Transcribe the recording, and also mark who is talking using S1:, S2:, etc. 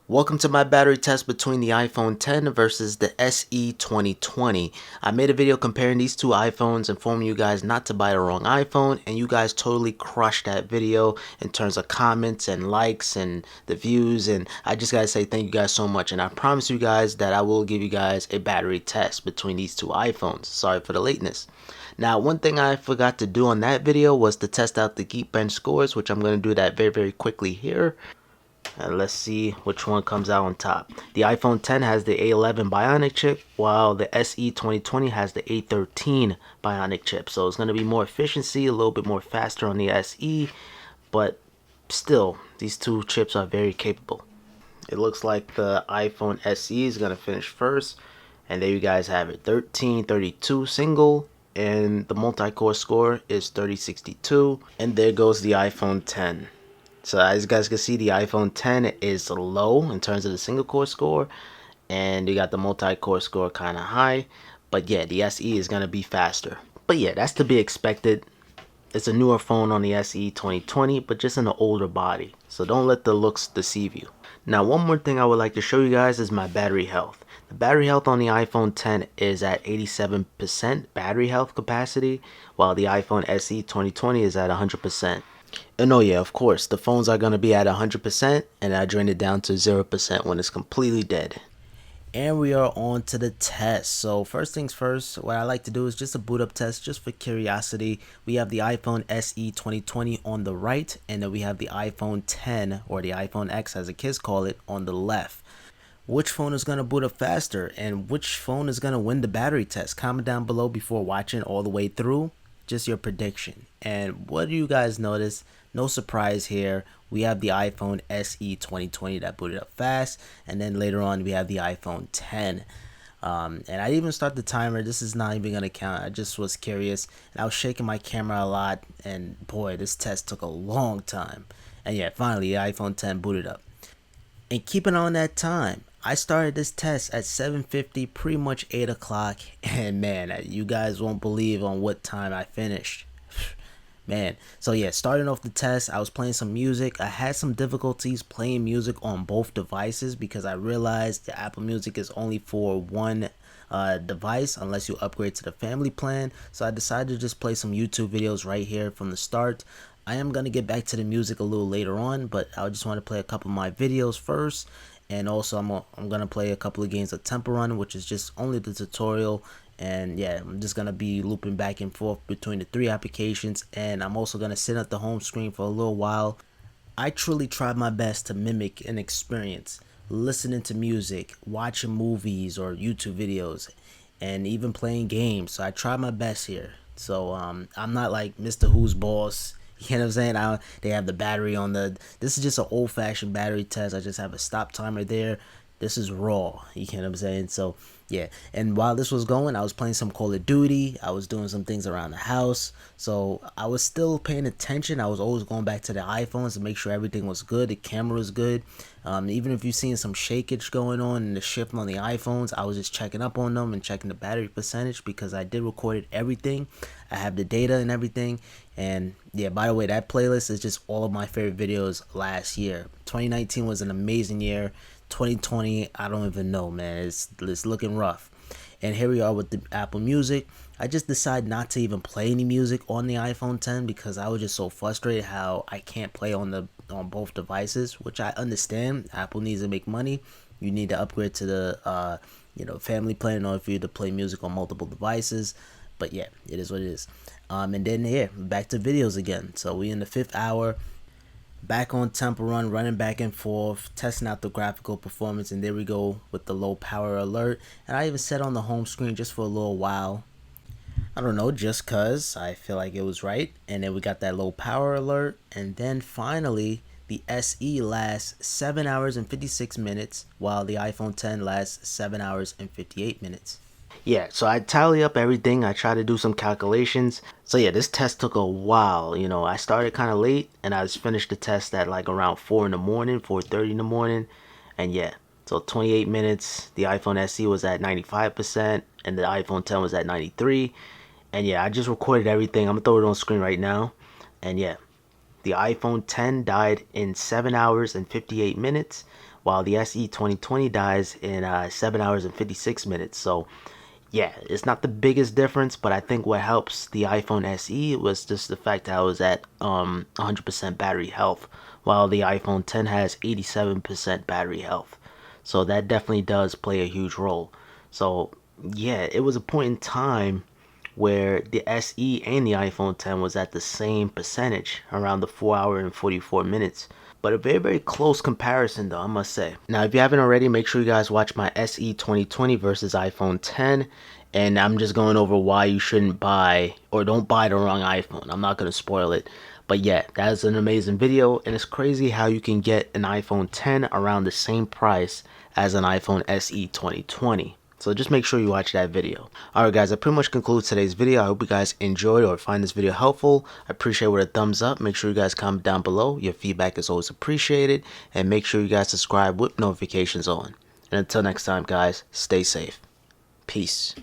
S1: Welcome to my battery test between the iPhone 10 versus the SE 2020. I made a video comparing these two iPhones, informing you guys not to buy the wrong iPhone, and you guys totally crushed that video in terms of comments and likes and the views, and I just gotta say thank you guys so much, and I promise you guys that I will give you guys a battery test between these two iPhones. Sorry for the lateness. Now, one thing I forgot to do on that video was to test out the Geekbench scores, which I'm going to do that very quickly here. And let's see which one comes out on top. The iPhone 10 has the A11 Bionic chip, while the SE 2020 has the A13 Bionic chip. So it's going to be more efficiency, a little bit more faster on the SE, but still, these two chips are very capable. It looks like the iPhone SE is going to finish first, and there you guys have it, 1332 single, and the multi-core score is 3062, and there goes the iPhone 10. So as you guys can see, the iPhone 10 is low in terms of the single core score, and you got the multi-core score kind of high. But yeah, the SE is gonna be faster. But yeah, that's to be expected. It's a newer phone on the SE 2020, but just in an older body. So don't let the looks deceive you. Now, one more thing I would like to show you guys is my battery health. The battery health on the iPhone 10 is at 87% battery health capacity, while the iPhone SE 2020 is at 100%. And oh yeah, of course, the phones are going to be at 100%, and I drain it down to 0% when it's completely dead. And we are on to the test. So first things first, what I like to do is just a boot up test just for curiosity. We have the iPhone SE 2020 on the right, and then we have the iPhone 10, or the iPhone X as the kids call it, on the left. Which phone is going to boot up faster, and which phone is going to win the battery test? Comment down below before watching all the way through. Just your prediction. And what do you guys notice? No surprise here. We have the iPhone SE 2020 that booted up fast, and then later on we have the iPhone 10. And I didn't even start the timer. This is not even gonna count. I just was curious, and I was shaking my camera a lot, and boy, this test took a long time. And yeah, finally the iPhone 10 booted up. And keeping on that time, I started this test at 7:50, pretty much 8 o'clock, and man, you guys won't believe on what time I finished. Man, so yeah, starting off the test, I was playing some music. I had some difficulties playing music on both devices because I realized the Apple Music is only for one device unless you upgrade to the family plan. So I decided to just play some YouTube videos right here from the start. I am going to get back to the music a little later on, but I just want to play a couple of my videos first. And also I'm going to play a couple of games of Temple Run, which is just only the tutorial. And yeah, I'm just going to be looping back and forth between the three applications. And I'm also going to sit at the home screen for a little while. I truly tried my best to mimic an experience, listening to music, watching movies or YouTube videos, and even playing games. So I tried my best here. So I'm not like Mr. Who's Boss. You know what I'm saying? They have the battery on the. This is just an old-fashioned battery test. I just have a stop timer there. This is raw. You know what I'm saying? So yeah. And while this was going, I was playing some Call of Duty. I was doing some things around the house. So I was still paying attention. I was always going back to the iPhones to make sure everything was good. The camera was good. Even if you've seen some shakeage going on and the shift on the iPhones, I was just checking up on them and checking the battery percentage because I did record everything. I have the data and everything. And yeah, by the way, that playlist is just all of my favorite videos last year. 2019 was an amazing year. 2020, I don't even know, man. It's looking rough. And here we are with the Apple Music. I just decided not to even play any music on the iPhone 10 because I was just so frustrated how I can't play on both devices, which I understand. Apple needs to make money. You need to upgrade to the family plan in order for you to play music on multiple devices. But yeah, it is what it is. And then here, back to videos again. So we in the 5th hour. Back on Temple Run, running back and forth, testing out the graphical performance, and there we go with the low power alert. And I even set on the home screen just for a little while. I don't know, just cause I feel like it was right. And then we got that low power alert, and then finally the SE lasts 7 hours and 56 minutes, while the iPhone 10 lasts 7 hours and 58 minutes. Yeah, so I tally up everything. I try to do some calculations. So yeah, this test took a while. I started kind of late, and I just finished the test at like around 4 in the morning, 4:30 in the morning. And yeah, so 28 minutes. The iPhone SE was at 95%, and the iPhone 10 was at 93. And yeah, I just recorded everything. I'm gonna throw it on screen right now. And yeah, the iPhone 10 died in 7 hours and 58 minutes, while the SE 2020 dies in 7 hours and 56 minutes. So yeah, it's not the biggest difference, but I think what helps the iPhone SE was just the fact that I was at 100% battery health, while the iPhone 10 has 87% battery health. So that definitely does play a huge role. So yeah, it was a point in time where the SE and the iPhone 10 was at the same percentage, around the 4 hour and 44 minutes. But a very, very close comparison though, I must say. Now, if you haven't already, make sure you guys watch my SE 2020 versus iPhone 10. And I'm just going over why you shouldn't buy, or don't buy the wrong iPhone. I'm not going to spoil it. But yeah, that is an amazing video. And it's crazy how you can get an iPhone 10 around the same price as an iPhone SE 2020. So just make sure you watch that video. Alright guys, that pretty much concludes today's video. I hope you guys enjoyed or find this video helpful. I appreciate it with a thumbs up. Make sure you guys comment down below. Your feedback is always appreciated. And make sure you guys subscribe with notifications on. And until next time guys, stay safe. Peace.